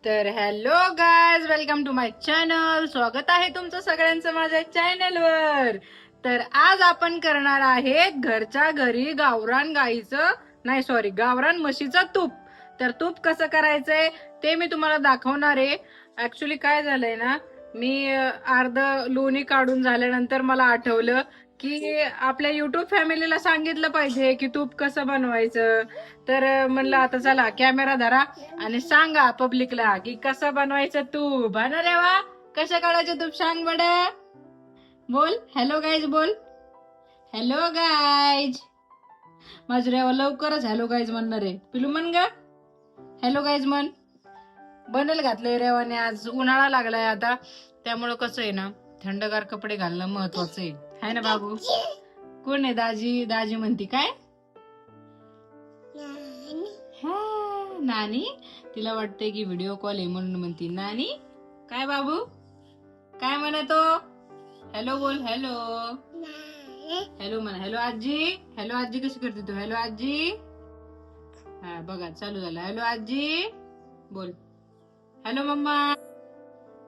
तर hello guys, welcome to my channel. स्वागत आहे तुमचं सगळ्यांचं माझ्या चॅनलवर. तर आज आपण करणार आहे घरच्या घरी गावरान गाईचं नाही सॉरी गावरान म्हशीचं तूप. तर तूप कसं करायचंय ते मी तुम्हाला दाखवणार आहे. ऍक्च्युली काय झालंय ना, मी अर्ध लोणी काढून झाल्यानंतर मला आठवलं की आपल्या युट्यूब फॅमिलीला सांगितलं पाहिजे की तूप कसं बनवायचं. तर म्हणलं आता चला कॅमेरा धरा आणि सांगा पब्लिकला की कसं बनवायचं तूप. हा ना रेवा, कसं काढायचं तूप सांग बड. बोल हॅलो गाईज, बोल हॅलो गाईज. माझं रेवा लवकरच हॅलो गाईज म्हणणार आहे. पिलू म्हण ग हॅलो गाईज म्हण. बनल घातलंय रेवाने, आज उन्हाळा लागलाय आता, त्यामुळं कसं आहे ना, थंडगार कपडे घालणं महत्वाचं आहे. हाय ना बाबू. कोण आहे दाजी? दाजी म्हणती काय? हा नानी. तिला वाटतंय की व्हिडिओ कॉल आहे म्हणून म्हणती नानी. काय बाबू काय म्हणतो? हॅलो बोल. हॅलो हॅलो म्हणा. हॅलो आजी. हॅलो आजी कशी करते तू? हॅलो आजी. हा बघा चालू झालं. हॅलो आजी बोल. Hello mamma.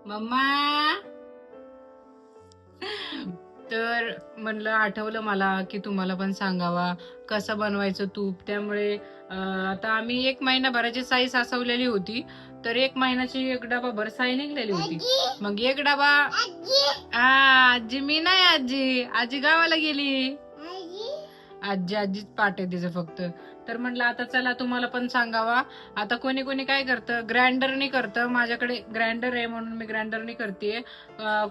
मम्मा. तर म्हणलं आठवलं मला की तुम्हाला पण सांगावा कसं बनवायचं तूप. त्यामुळे आता आम्ही 1 महिनाभराची साई साचवलेली होती, तर 1 महिन्याची 1 डबा भर साई निघलेली होती. मग 1 डबा आजी मी नाही, आजी गावाला गेली. आजीच पाठ आहे तिचं फक्त. तर म्हणलं आता चला तुम्हाला पण सांगावा. आता कोणी कोणी काय करतं, ग्राइंडरने करतं. माझ्याकडे ग्राइंडर आहे म्हणून मी ग्राइंडरने करते.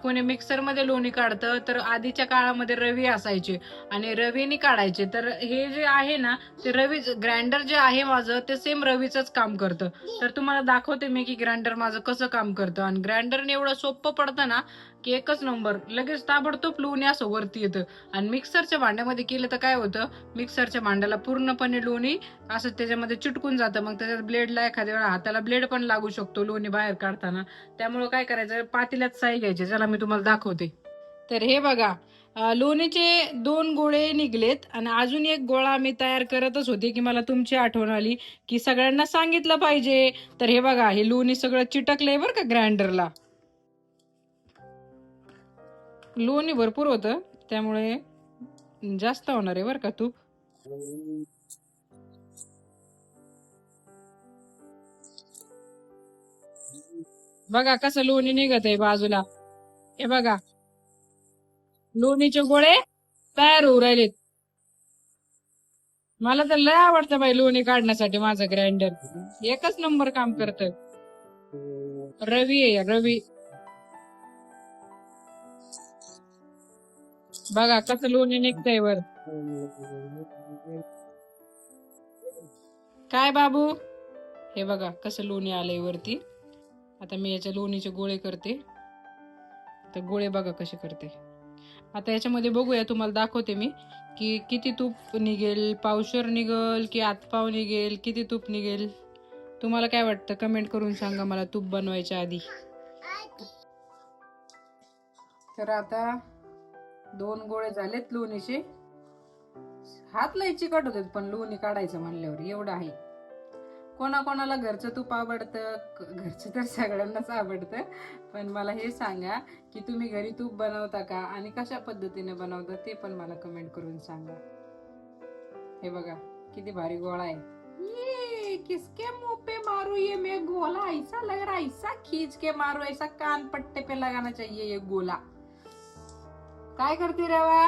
कोणी मिक्सर मध्ये लोणी काढतं. तर आधीच्या काळामध्ये रवी असायचे आणि रवीने काढायचे. तर हे जे आहे ना, ते रवी ग्राइंडर जे आहे माझं ते सेम रवीच काम करतं. तर तुम्हाला दाखवते मी की ग्राइंडर माझं कसं काम करतं. आणि ग्राइंडरने एवढं सोपं पडतं ना की एकच नंबर, लगेच ताबडतोब लोणी असं वरती येतं. आणि मिक्सरच्या भांड्यामध्ये केलं तर काय होतं, मिक्सरच्या भांड्याला पूर्णपणे लोणी असं त्याच्यामध्ये चिटकून जातं. मग त्याच्यात ब्लेडला एखाद्या वेळा हाताला ब्लेड पण लागू शकतो लोणी बाहेर काढताना. त्यामुळे काय करायचं, पातेल्यात साई घ्यायची. चला मी तुम्हाला दाखवते. तर हे बघा, लोणीचे 2 गोळे निघलेत आणि अजून 1 गोळा मी तयार करतच होते की मला तुमची आठवण आली की सगळ्यांना सांगितलं पाहिजे. तर हे बघा, हे लोणी सगळं चिटकलंय बरं का ग्राइंडरला. लोणी भरपूर होतं त्यामुळे जास्त होणार आहे बरं का तूप. बघा कसं लोणी निघत आहे बाजूला. हे बघा, लोणीचे गोळे तयार होऊ राहिलेत. मला तर लय आवडतं बाई लोणी काढण्यासाठी माझं ग्राइंडर. एकच नंबर काम करतं. रवी आहे रवी. बघा कसं लोणी निघतंय वर. काय बाबू? हे बघा कसं लोणी आलंय वरती. आता मी याच्या लोणीचे गोळे करते. तर गोळे बघा कसे करते. आता याच्यामध्ये बघूया, तुम्हाला दाखवते मी की किती तूप निघेल. पावशर निघेल की आतपाव निघेल, किती तूप निघेल. तुम्हाला काय वाटतं कमेंट करून सांगा मला तूप बनवायच्या आधी. तर आता 2 गोळे झालेत लोणीचे. हात लय चिकट होतात पण लोणी काढायचं म्हणल्यावर एवढं आहे. कोणाकोणाला घरचं तूप आवडतं, घरचं तर सगळ्यांनाच आवडतं. पण मला हे सांगा की तुम्ही घरी तूप बनवता का आणि कशा पद्धतीने बनवता ते पण मला कमेंट करून सांगा. हे बघा किती भारी गोळा आहे. ये किसके मुंह पे मारू ये मैं गोला, ऐसा लग रहा ऐसा खींच के मारू, ऐसा कान पट्टे पे लगाना चाहिए ये गोला. काय करते रेवा?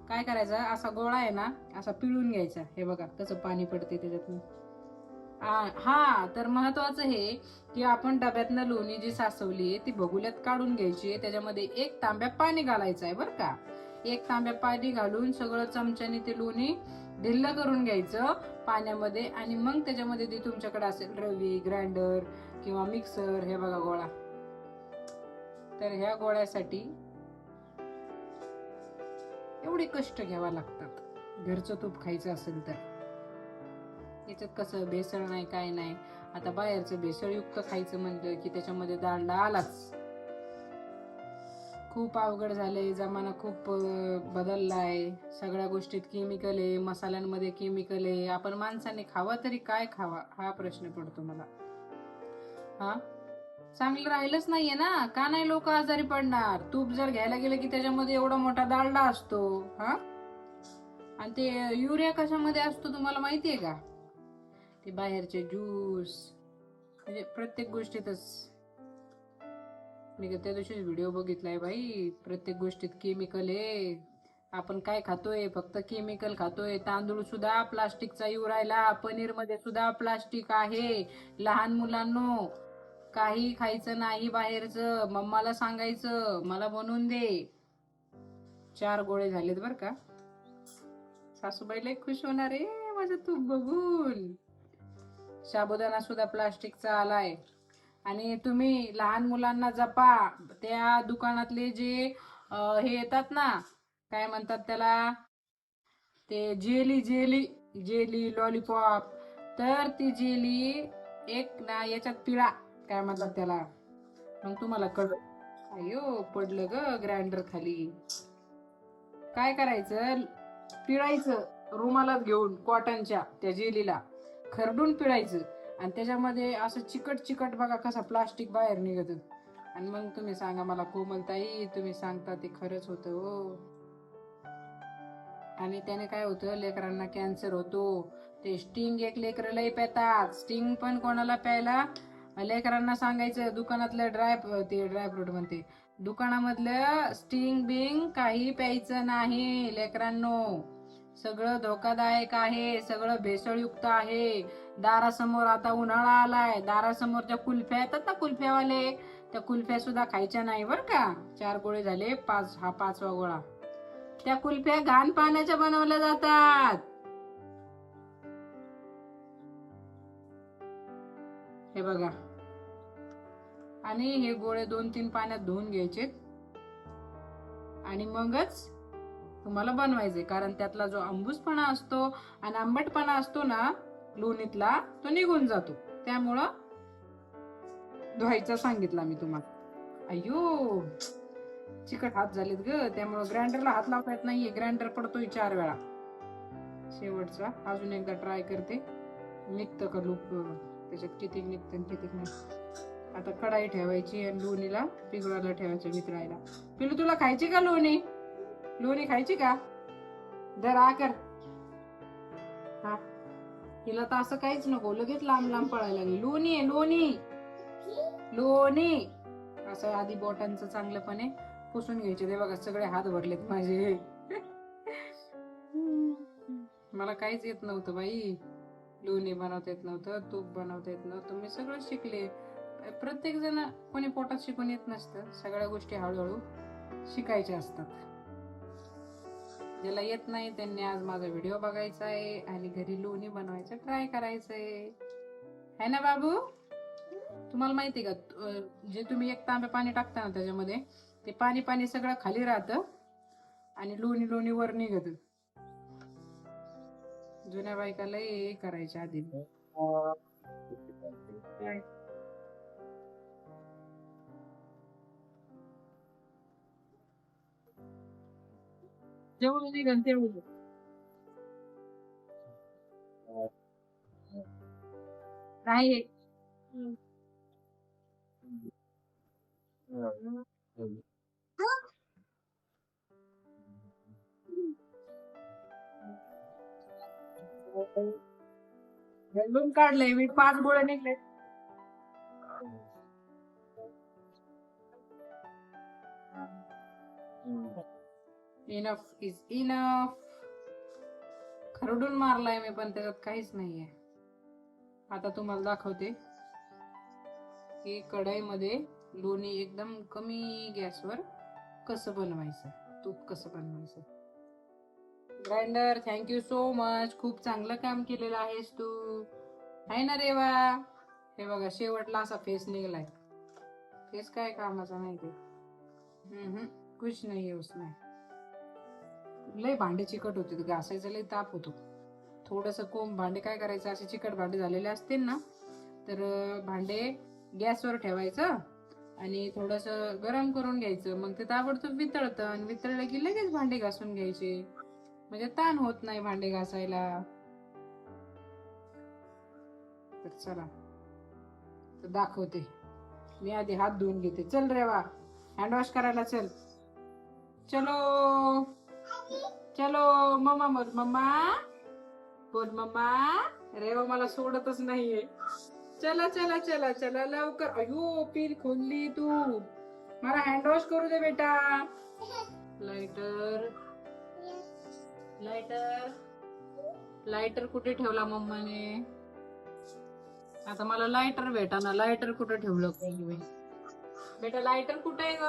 काय करायचं, असा गोळा आहे ना असा पिळून घ्यायचा. हे बघा कसं पाणी पडते त्याच्यातून. हा तर महत्वाचं हे की आपण डब्यातनं लोणी जी साचवली ती बघुल्यात काढून घ्यायची. त्याच्यामध्ये 1 तांब्या पाणी घालायचं आहे बरं का. 1 तांब्या पाणी घालून सगळं चमच्याने ते लोणी ढिल्लं करून घ्यायचं पाण्यामध्ये. आणि मग त्याच्यामध्ये ते तुमच्याकडे असेल रवी, ग्राइंडर किंवा मिक्सर. हे बघा गोळा. तर ह्या गोळ्यासाठी एवढे कष्ट घ्यावा लागतात घरचं तूप खायचं असेल तर. याच्यात कसं भेसळ नाही काय नाही. आता बाहेरचं भेसळयुक्त खायचं म्हणलं की त्याच्यामध्ये डालडा आलाच. खूप अवघड झालंय, जमाना खूप बदललाय. सगळ्या गोष्टीत केमिकल आहे, मसाल्यांमध्ये केमिकल आहे. आपण माणसाने खावा तरी काय खावा हा प्रश्न पडतो मला. हा, चांगलं राहिलंच नाहीये ना, का नाही लोक आजारी पडणार? तूप जर घ्यायला गेलं की त्याच्यामध्ये एवढा मोठा डालडा असतो. हा, आणि ते युरिया कशामध्ये असतो तुम्हाला माहितीये का? ते बाहेरचे ज्यूस, म्हणजे प्रत्येक गोष्टीतच. मी त्या दिवशी व्हिडिओ बघितलाय बाई, प्रत्येक गोष्टीत केमिकल आहे. आपण काय खातोय? फक्त केमिकल खातोय. तांदूळ सुद्धा प्लास्टिकचा येऊ राहिला, पनीर मध्ये सुद्धा प्लास्टिक आहे. लहान मुलांनो, काही खायचं नाही बाहेरचं. मम्माला सांगायचं मला बनवून दे. 4 गोळे झालेत बर का. सासूबाईला खुश होणार आहे माझं तूप बघून. साबुदाणा सुद्धा प्लास्टिकचा आलाय. आणि तुम्ही लहान मुलांना जपा. त्या दुकानातले जे हे येतात ना, काय म्हणतात त्याला, ते जेली जेली जेली लॉलीपॉप, तर ती जेली एक ना याच्यात पिळा, काय म्हणतात त्याला, मग तुम्हाला कळ. अयो पडलं ग ग्राइंडर खाली. काय करायचं, पिळायचं रुमालात घेऊन, कॉटनच्या त्या जेलीला खरडून पिळायचं, आणि त्याच्यामध्ये असं चिकट चिकट बघा कसा प्लास्टिक बाहेर निघत. आणि मग तुम्ही सांगा मला, कोमलताई तुम्ही सांगता ते खरंच होतं हो. आणि त्याने काय होतं, लेकरांना कॅन्सर होतो. ते स्टिंग एक लेकर लई पेतात. स्टिंग पण कोणाला प्यायला, लेकरांना सांगायचं दुकानातलं ड्रायफ्रूट म्हणते, दुकानामधलं स्टिंग बिंग काही प्यायचं नाही लेकरांनो. सगळं धोकादायक आहे, सगळं भेसळयुक्त आहे. दारासमोर आता उन्हाळा आलाय, दारासमोरच्या कुल्फ्या येतात ना कुल्फ्यावाले, त्या कुल्फ्या सुद्धा खायच्या नाही बर का. 4 गोळे झाले, हा 5वा गोळा. त्या कुल्फ्या घाण पाण्याच्या बनवल्या जातात. हे बघा. आणि हे गोळे 2-3 पाण्यात धुवून घ्यायचे, आणि मगच तुम्हाला बनवायचे. कारण त्यातला जो आंबूसपणा असतो आणि आंबटपणा असतो ना लोणीतला, तो निघून जातो. त्यामुळं धुवायचा सांगितला मी तुम्हाला. अय्यो चिकट हात झालेत ग, त्यामुळं ग्राइंडरला हात लावता येत नाहीये. ग्राइंडर पडतोय 4 वेळा. शेवटचा अजून एकदा ट्राय करते, निघतं का लूप त्याच्यात, किती निघतं किती नाही. आता कढाई ठेवायची आणि लोणीला पिघळायला ठेवायचं, वितळायला. पिलू तुला खायची का लोणी? लोणी खायची का? दर आ कर. हा, तिला तर असं काहीच नको, लगेच लांब लांब पळायला लागली. लोणी आहे लोणी, लोणी. असं आधी बोटांचं चांगलंपणे पुसून घ्यायचे. ते बघा सगळे हात भरलेत माझे. मला काहीच येत नव्हतं बाई, लोणी बनवता येत नव्हतं, तूप बनवता येत नव्हतं. मी सगळं शिकले. प्रत्येक जण कोणी पोटात शिकून येत नसतं, सगळ्या गोष्टी हळूहळू शिकायच्या असतात. ज्याला येत नाही त्यांनी आज माझा व्हिडिओ बघायचा आहे आणि घरी लोणी बनवायचं ट्राय करायचंय, है ना बाबू? तुम्हाला माहिती का, जे तुम्ही 1 तांबे पाणी टाकता ना त्याच्यामध्ये, ते पाणी पाणी सगळं खाली राहतं आणि लोणी लोणी वर निघत. जुन्या बायकाला हे करायच्या आधी. जेवढं निघन तेवढं. नाही घालून काढलंय मी, 5 गोळे निघले. Enough is enough. खरडून मारलाय मी, पण त्याच्यात काहीच नाहीये. आता तुम्हाला दाखवते की कढईमध्ये लोणी एकदम कमी गॅसवर कसं बनवायचं, तूप कसं बनवायचं. ग्राइंडर थँक्यू सो मच, खूप चांगलं काम केलेलं आहेस तू, आहे ना रेवा? हे बघा शेवटला असा फेस निघलाय. फेस काय कामाचा नाही ते. कुछ नाही है उसमें. लय भांडे चिकट होते, घासायचं लय ताप होतो. थोडस कोंब भांडे काय करायचं, असे चिकट भांडे झालेले असतील ना, तर भांडे गॅसवर ठेवायचं आणि थोडस गरम करून घ्यायचं. मग ते ताबडतोब वितळतं, आणि वितळलं की लगेच भांडे घासून घ्यायचे, म्हणजे ताण होत नाही भांडे घासायला. तर चला, तर दाखवते. मी आधी हात धुवून घेते. चल रेवा, हँड वॉश करायला चल. चलो चलो मम्मा बोल, मम्मा बोल, मम्मा. रेवा मला सोडतच नाहीये. चला चला चला चला लवकर. अयो पिन खोलली तू. मला हँड वॉश करू दे बेटा. लाइटर लाइटर लाइटर कुठे ठेवला मम्माने? आता मला लाइटर भेटा. लाइटर कुठे ठेवलं पाहिजे बेटा? लाइटर कुठे आहे ग?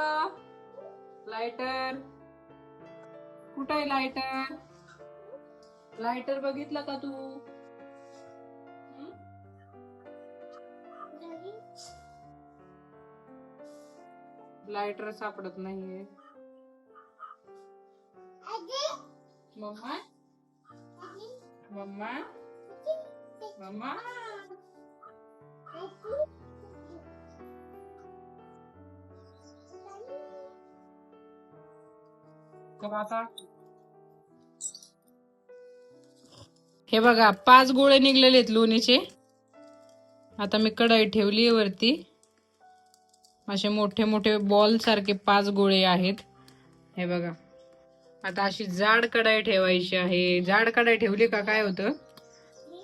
लाइटर कुठे आहे? लाइटर लाइटर बघितलं का तू? लाइटर सापडत नाहीये. Mamma mamma mamma. आता हे बघा 5 गोळे निघलेले आहेत लोणीचे. आता मी कढई ठेवली वरती. असे मोठे मोठे बॉल सारखे 5 गोळे आहेत. हे बघा. आता अशी जाड कढई ठेवायची आहे. जाड कढई ठेवली का काय होतं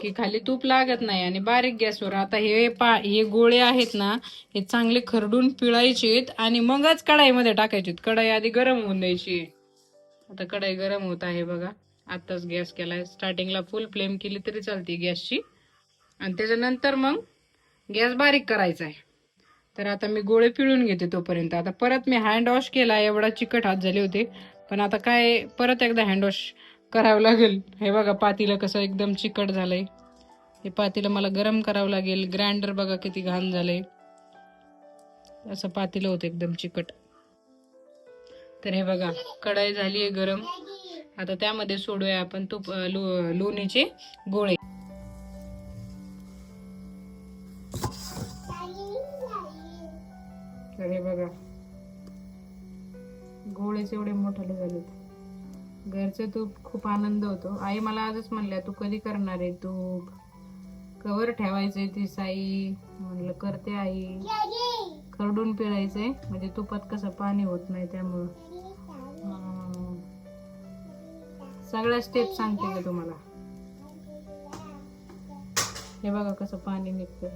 की खाली तूप लागत नाही आणि बारीक गॅसवर. आता हे गोळे आहेत ना, हे चांगले खरडून पिळायचेत आणि मगच कढाईमध्ये टाकायचे. कढई आधी गरम होऊन द्यायची. आता कढई गरम होत आहे बघा. आताच गॅस केलाय. स्टार्टिंगला फुल फ्लेम केली तरी चालते गॅसची, आणि त्याच्यानंतर मग गॅस बारीक करायचा आहे. तर आता मी गोळे पिळून घेते तोपर्यंत. आता परत मी हँड वॉश केला. एवढा चिकट हात झाले होते, पण आता काय परत एकदा हँड वॉश करावं लागेल. हे बघा पातीला कसं एकदम चिकट झालंय. हे पातीला मला गरम करावं लागेल. ग्राइंडर बघा किती घाण झालंय. असं पातीला होतं एकदम चिकट. तर हे बघा कढई झाली आहे गरम. आता त्यामध्ये सोडूया आपण लोणीचे गोळे. तर हे बघा गोळेच एवढे मोठे झालेत. घरचं तूप खूप आनंद होतो. आई मला आजच म्हणल्या तू कधी करणार आहे तूप, कवर ठेवायचंय ती साई. म्हणलं करते आई. खरडून पिळायचंय म्हणजे तुपात कसं पाणी होत नाही. त्यामुळं सगळ्या स्टेप सांगते का तुम्हाला. हे बघा कसं पाणी निघतं.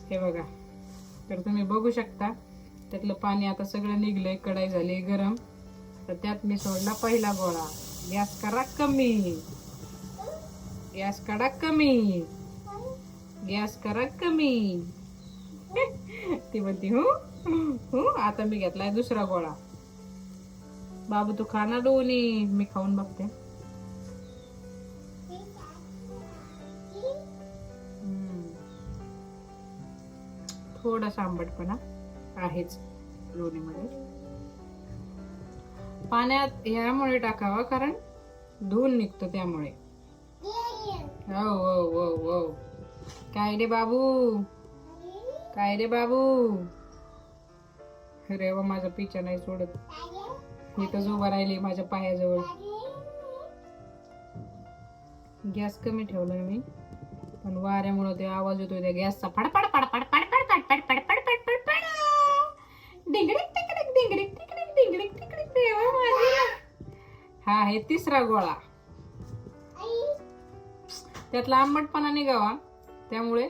हे बघा. तर तुम्ही बघू शकता त्यातलं पाणी आता सगळं निघलंय. कढाई झाली गरम. तर त्यात मी सोडला पहिला गोळा. गॅस करा कमी. गॅस करा कमी. गॅस करा कमी. ती म्हणती हो. आता मी घेतलाय दुसरा गोळा. बाबू तू खाना दोन्ही. मी खाऊन बघते. थोडासा आंबटपणा आहेच लोणीमध्ये. पाण्यात ह्यामुळे टाकावा कारण धुवून निघतो त्यामुळे. हो हो हो हो. काय रे बाबू, काय रे बाबू. रेवा माझा पिच्छा नाही सोडत. इथंच उभा राहिली माझ्या पायाजवळ. गॅस कमी ठेवलाय मी, पण वाऱ्यामुळे ते आवाज येतोय त्या गॅसचा. फडफड फडफड फडफड फडफड फडफड फडफड फड. डिंगडिक टिकडिक डिंगडिक टिकडिक डिंगडिक टिकडिक. रेवा माझी. हा आहे तिसरा गोळा. त्यातला आंबटपणा निघावा त्यामुळे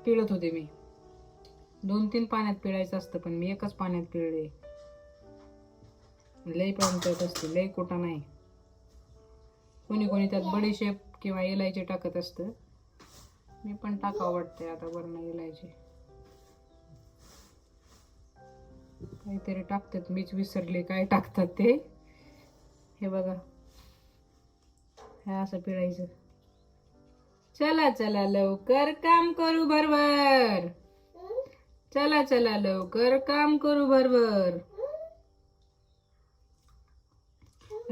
पिळत होते मी. 2-3 पाण्यात पिळायचं असतं, पण मी एकच पाण्यात पिळले. लई पंचायत असते, लई कोटा नाही. कोणी कोणी त्यात बडीशेप किंवा इलायची टाकत असतं. मी पण टाकावं वाटतंय आता वरण इलायची. काहीतरी टाकतात, मीच विसरले काय टाकतात ते. हे बघा हे असं पिळायचं. चला चला लवकर काम करू भरभर. चला चला लवकर काम करू भरभर.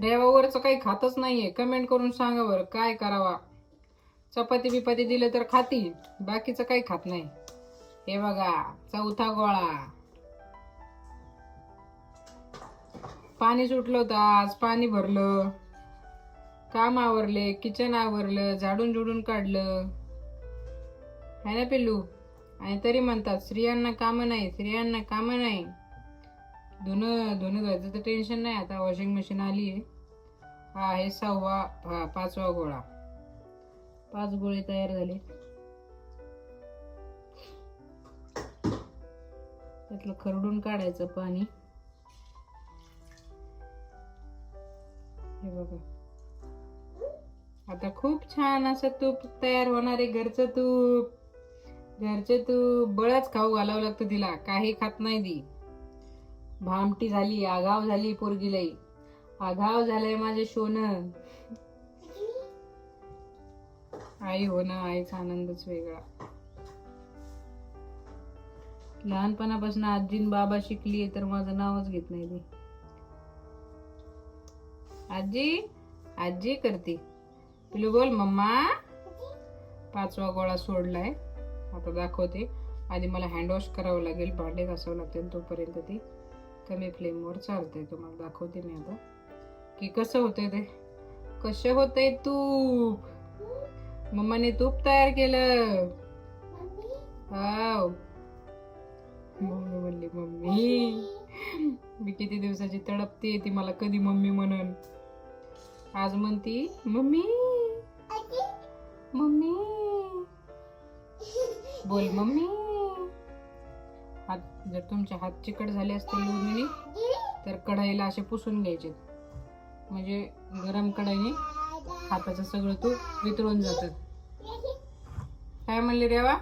रेवावरचं काही खातच नाहीये. कमेंट करून सांगा बरं काय करावा. चपाती बिपाती दिले तर खाती, बाकीचं काही खात नाही. हे बघा चौथा गोळा. पाणी सुटलं होतं आज, पाणी भरलं, काम आवरले, किचन आवरलं, झाडून झुडून काढलं. आहे ना पिल्लू. आणि तरी म्हणतात स्त्रियांना कामं नाही, स्त्रियांना कामं नाही. धुणं धुवायचं तर टेन्शन नाही, आता वॉशिंग मशीन आली आहे. हा आहे 5वा गोळा. 5 गोळे तयार झाले. त्यातलं खरडून काढायचं पाणी. हे बघा, आता खूप छान असं तूप तयार होणार आहे. घरचं तूप बळच खाऊ घालावं लागतं तिला, काही खात नाही ती. भामटी झाली, आगाव झाली पोरगी लई. आगाव झालंय माझे सोनं. आई हो ना, आईचा आनंदच वेगळा. लहानपणापासून आजीन बाबा शिकलीये तर माझं नावच घेत नाही ती. आजी आजी करते. पिलू बोल मम्मा. 5वा गोळा सोडलाय, आता दाखवते. आधी मला हँड वॉश करावं लागेल, भांडे घासावं लागतील. तोपर्यंत ते कमी फ्लेमवर चालतंय. तुम्हाला दाखवते मी आता की कसं होतंय ते. कसं होतंय तूप. मम्माने तूप तयार केलं. वाव. मम्मी म्हणली मम्मी. मी किती दिवसाची तडपते, ती मला कधी मम्मी म्हणन. आज म्हणती मम्मी मम्मी. बोल मम्मी. हात जर तुमचे हात चिकट झाले असतील लोणीने तर कढाईला असे पुसून घ्यायचे, म्हणजे गरम कढाईने हाताचं सगळं तूप वितळून जातं. काय म्हणले रेवा.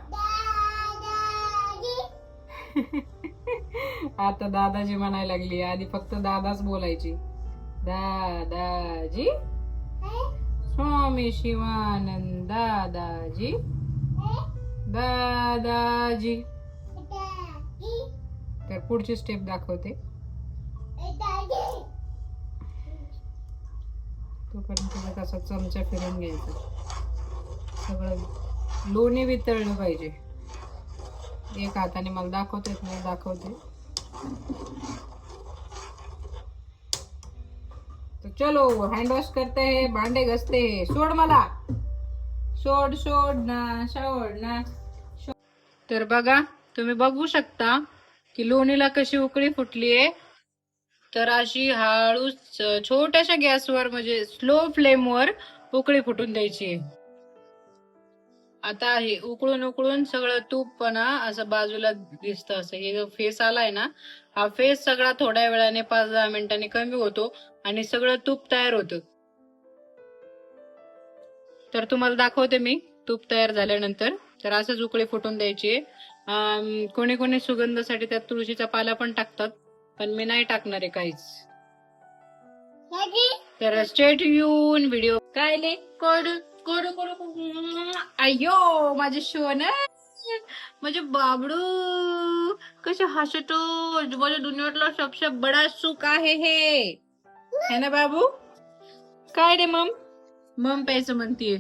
आता दादाजी म्हणायला लागली, आधी फक्त दादाच बोलायची. दादाजी. स्वामी शिवानंद दादाजी. दादाजी. तर पुढची स्टेप दाखवते. तोपर्यंत कसा चमचा फिरून घ्यायचा, सगळं लोणी वितळलं पाहिजे. एक हाताने मला दाखवते, नाही दाखवते. तो चलो हँड वॉश करते है, भांडे घसते है. सोड मला, सोड ना. तर बघा, तुम्ही बघू शकता की लोणीला कशी उकळी फुटलीये. तर अशी हळूच छोट्याशा गॅसवर, म्हणजे स्लो फ्लेमवर उकळी फुटून द्यायची. आता हे उकळून सगळं तूप पण असं बाजूला दिसतं. असं हे जो फेस आलाय ना, हा फेस सगळा थोड्या वेळाने 5-10 मिनिटांनी कमी होतो आणि सगळं तूप तयार होतं. तर तुम्हाला दाखवते मी तूप तयार झाल्यानंतर. तर असंच उकळी फुटून द्यायची. कोणी कोणी सुगंधासाठी त्यात तुळशीचा पाला पण टाकतात, पण मी नाही टाकणार आहे काहीच. तर स्टेट येऊन व्हिडिओ काय अयो माझे शोन, माझे बाबडू कसे हसतो. माझ्या दुनियातला सबसे बडा सुख आहे हे, है ना बाबू. काय रे मम प्यायचं म्हणतीये.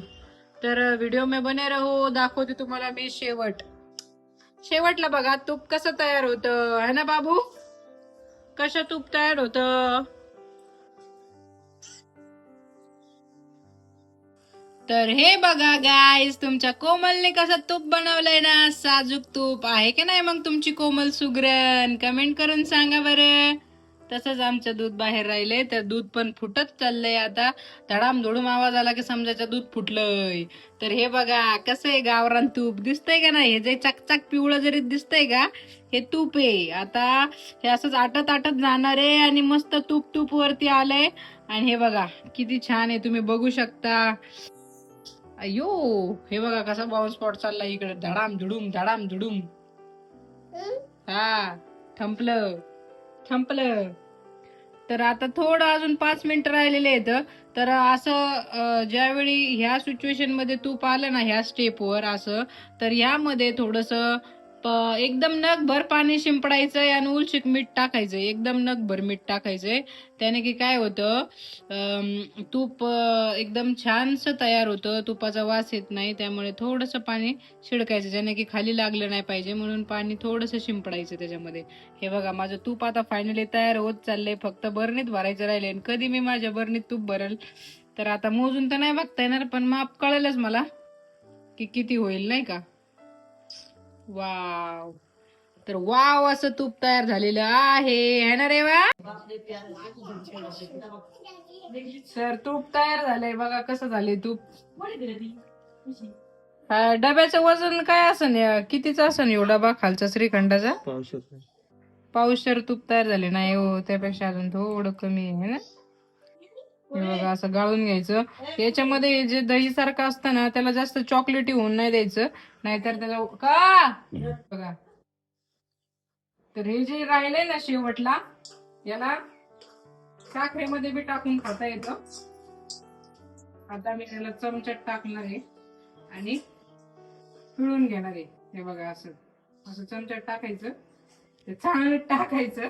तर व्हिडिओ में बने रहो, दाखवते तुम्हाला मी शेवटला. बघा तूप कसं तयार होतं, है ना बाबू. कसं तूप तयार होतं. तर हे बघा गाईस, तुमच्या कोमलने कसं तूप बनवलंय ना, साजूक तूप आहे की नाही मग तुमची कोमल सुगरण. कमेंट करून सांगा बरं. तसंच आमचं दूध बाहेर राहिलंय, तर दूध पण फुटत चाललंय. आता धडाम धुडूम आवाज आला की समजायचं दूध फुटलंय. तर हे बघा कसं आहे गावरान तूप, दिसतंय का नाही. हे जे चकचक पिवळं जरी दिसतंय का, हे तूप आहे. आता हे असंच आटत जाणार आहे आणि मस्त तूप वरती आलंय. आणि हे बघा किती छान आहे, तुम्ही बघू शकता. अयो हे बघा कसा बाउन्स स्पॉट चाललाय इकडे, धडाम धुडूम. हा थंपलं. तर आता थोडं अजून 5 मिनिटं राहिलेले आहेत. तर असं ज्यावेळी ह्या सिच्युएशन मध्ये तूप आलं ना, ह्या स्टेपवर असं, तर ह्यामध्ये थोडस एकदम नगभर पाणी शिंपडायचंय आणि उलशिक मीठ टाकायचंय. एकदम नगभर मीठ टाकायचंय. त्याने की काय होतं, तूप एकदम छानसं तयार होतं. तुपाचा वास येत नाही, त्यामुळे थोडंसं पाणी शिडकायचं, ज्याने की खाली लागलं नाही पाहिजे, म्हणून पाणी थोडंसं शिंपडायचं त्याच्यामध्ये. हे बघा माझं तूप आता फायनली तयार होत चाललंय. फक्त बरणीत भरायचं राहिले. कधी मी माझ्या बरणीत तूप भरल तर आता मोजून तर नाही बघता येणार, पण माप कळेलच मला की किती होईल, नाही का. वाव. तर वाव असं तूप तयार झालेलं आहे है ना रेवा. तर तूप तयार झालंय बघा कसं झालंय तूप. डब्याचं वजन काय असन कितीचा असन एवढा डबा खालचा श्रीखंडाचा. पावशेर तूप तयार झाले नाही हो त्यापेक्षा अजून थोडं कमी आहे ना. हे बघा असं गाळून घ्यायचं. याच्यामध्ये जे दही सारखं असतं ना त्याला जास्त चॉकलेटी होऊन नाही द्यायचं नाहीतर त्याला का बघा. तर हे जे राहिलंय ना शेवटला याला साखरेमध्ये बी टाकून खाता येतं. आता मी त्याला चमच्यात टाकणार आहे आणि पिळून घेणार आहे. हे बघा असं असं चमच्यात टाकायचं ते चांगलं टाकायचं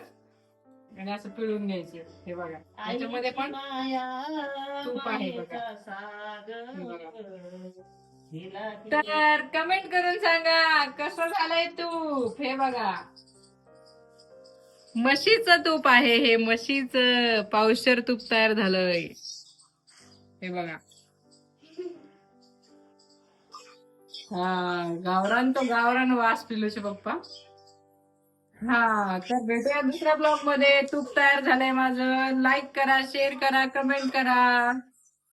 आणि असं पिळून घ्यायचं. हे बघा याच्यामध्ये पण तूप आहे बघा. तर कमेंट करून सांगा कसं झालंय तूप. हे बघा म्हशीचं तूप आहे हे म्हशीचं पावशेर तूप तयार झालंय. हे बघा हा गावरान तो गावरान वास पिलूचे पप्पा. हा तर भेटूया दुसऱ्या ब्लॉग मध्ये. तूप तयार झालंय माझं. लाईक करा शेअर करा कमेंट करा.